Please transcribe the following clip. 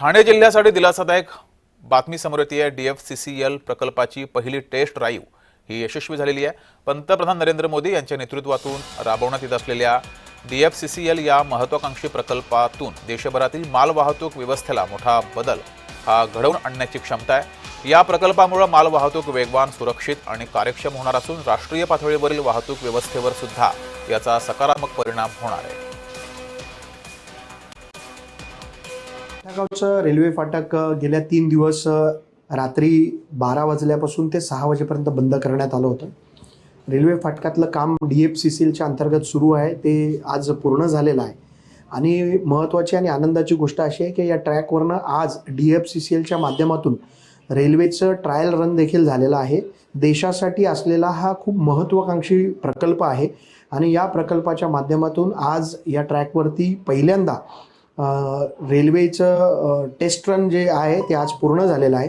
ठाणे जिल्ह्यासाठी दिलासादायक बातमी समोर येते. DFCCL प्रकल्पाची पहिली टेस्ट ड्राईव्ह ही यशस्वी झालेली आहे. पंतप्रधान नरेंद्र मोदी यांच्या नेतृत्वातून राबवण्यात येत असलेल्या DFCCL या महत्त्वाकांक्षी प्रकल्पातून देशभरातील मालवाहतूक व्यवस्थेला मोठा बदल हा घडवून आणण्याची क्षमता आहे. या प्रकल्पामुळे मालवाहतूक वेगवान, सुरक्षित आणि कार्यक्षम होणार असून राष्ट्रीय पातळीवरील वाहतूक व्यवस्थेवर सुद्धा याचा सकारात्मक परिणाम होणार आहे. गावचं रेल्वे फाटक गेल्या 3 दिवस रात्री 12 वाजल्यापासून ते 6 वाजेपर्यंत बंद करण्यात आलं होतं. रेल्वे फाटकातलं काम DFCCLच्या अंतर्गत सुरू आहे, ते आज पूर्ण झालेलं आहे. आणि महत्त्वाची आणि आनंदाची गोष्ट अशी आहे की या ट्रॅकवरनं आज DFCCLच्या माध्यमातून रेल्वेचं ट्रायल रन देखील झालेलं आहे. देशासाठी असलेला हा खूप महत्त्वाकांक्षी प्रकल्प आहे आणि या प्रकल्पाच्या माध्यमातून आज या ट्रॅकवरती पहिल्यांदा रेल्वेचं टेस्ट रन जे आहे ते आज पूर्ण झालेलं आहे.